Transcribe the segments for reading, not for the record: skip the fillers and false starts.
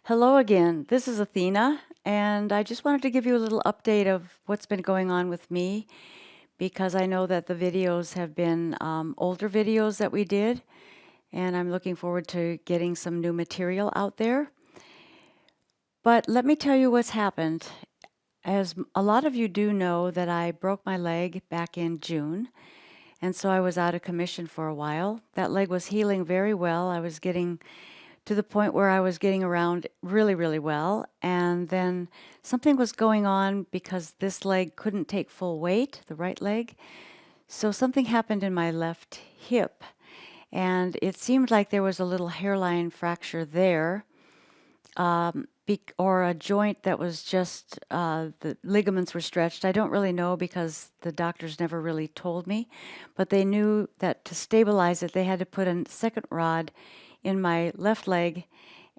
Hello again. This is Athena, and I just wanted to give you a little update of what's been going on with me because I know that the videos have been older videos that we did, and I'm looking forward to getting some new material out there. But let me tell you what's happened. As a lot of you do know that I broke my leg back in June, and so I was out of commission for a while. That leg was healing very well. I was getting to the point where I was getting around really, really well. And then something was going on because this leg couldn't take full weight, the right leg. So something happened in my left hip. And it seemed like there was a little hairline fracture there, or a joint that was just, the ligaments were stretched. I don't really know because the doctors never really told me. But they knew that to stabilize it, they had to put a second rod in my left leg,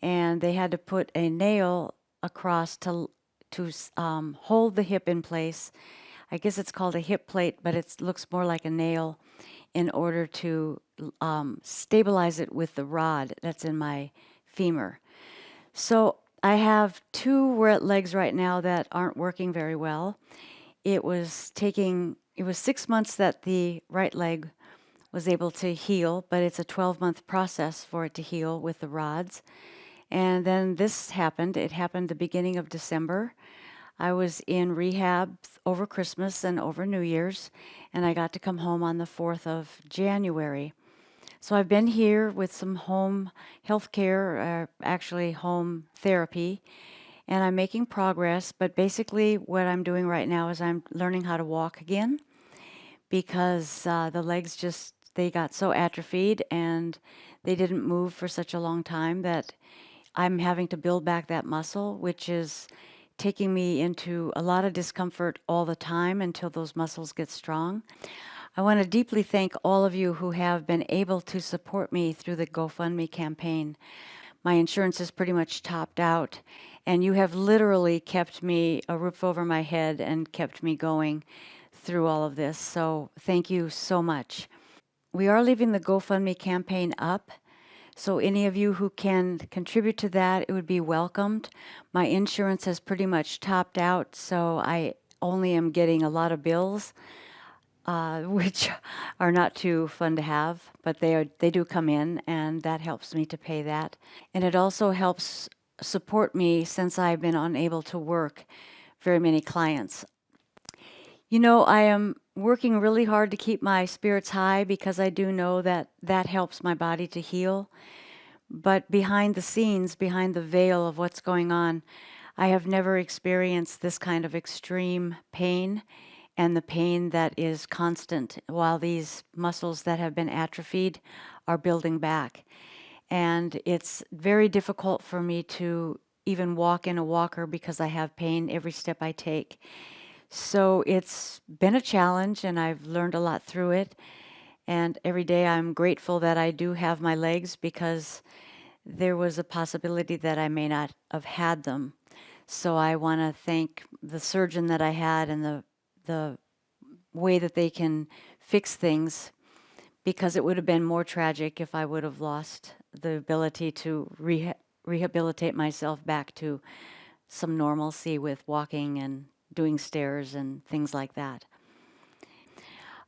and they had to put a nail across to hold the hip in place. I guess it's called a hip plate, but it looks more like a nail in order to stabilize it with the rod that's in my femur. So I have two legs right now that aren't working very well. It was 6 months that the right leg was able to heal, but it's a 12-month process for it to heal with the rods. And then this happened. It happened the beginning of December. I was in rehab over Christmas and over New Year's, and I got to come home on the 4th of January. So I've been here with some home health care, actually home therapy, and I'm making progress. But basically, what I'm doing right now is I'm learning how to walk again because the legs they got so atrophied and they didn't move for such a long time that I'm having to build back that muscle, which is taking me into a lot of discomfort all the time until those muscles get strong. I want to deeply thank all of you who have been able to support me through the GoFundMe campaign. My insurance is pretty much topped out, and you have literally kept me a roof over my head and kept me going through all of this. So thank you so much. We are leaving the GoFundMe campaign up, so any of you who can contribute to that, it would be welcomed. My insurance has pretty much topped out, so I only am getting a lot of bills, which are not too fun to have, but they do come in, and that helps me to pay that. And it also helps support me since I've been unable to work very many clients. You know, I am working really hard to keep my spirits high because I do know that that helps my body to heal. But behind the scenes, behind the veil of what's going on, I have never experienced this kind of extreme pain and the pain that is constant while these muscles that have been atrophied are building back. And it's very difficult for me to even walk in a walker because I have pain every step I take. So it's been a challenge, and I've learned a lot through it. And every day I'm grateful that I do have my legs because there was a possibility that I may not have had them. So I want to thank the surgeon that I had and the way that they can fix things, because it would have been more tragic if I would have lost the ability to rehabilitate myself back to some normalcy with walking and doing stairs and things like that.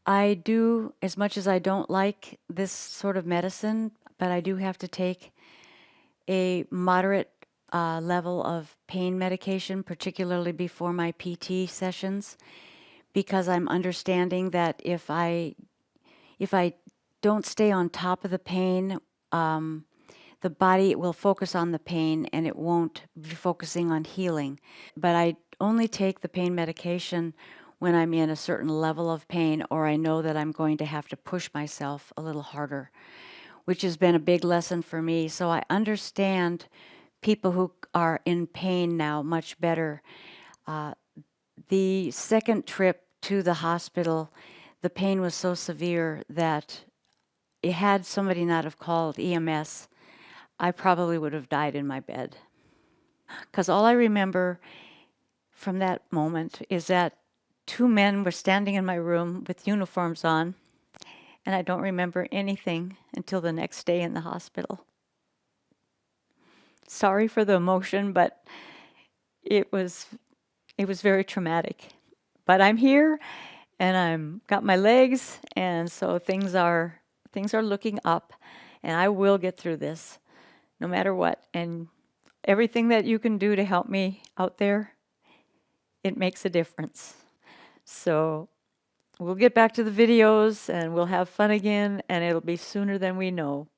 I do, as much as I don't like this sort of medicine, but I do have to take a moderate level of pain medication, particularly before my PT sessions, because I'm understanding that if I don't stay on top of the pain, the body will focus on the pain and it won't be focusing on healing. But I only take the pain medication when I'm in a certain level of pain, or I know that I'm going to have to push myself a little harder, which has been a big lesson for me. So I understand people who are in pain now much better. The second trip to the hospital, the pain was so severe that had somebody not have called EMS, I probably would have died in my bed. Because all I remember from that moment is that two men were standing in my room with uniforms on, and I don't remember anything until the next day in the hospital. sorry for the emotion, but it was very traumatic. But I'm here and I'm got my legs, and so things are looking up, and I will get through this no matter what. And everything that you can do to help me out there, it makes a difference. So we'll get back to the videos and we'll have fun again, and it'll be sooner than we know.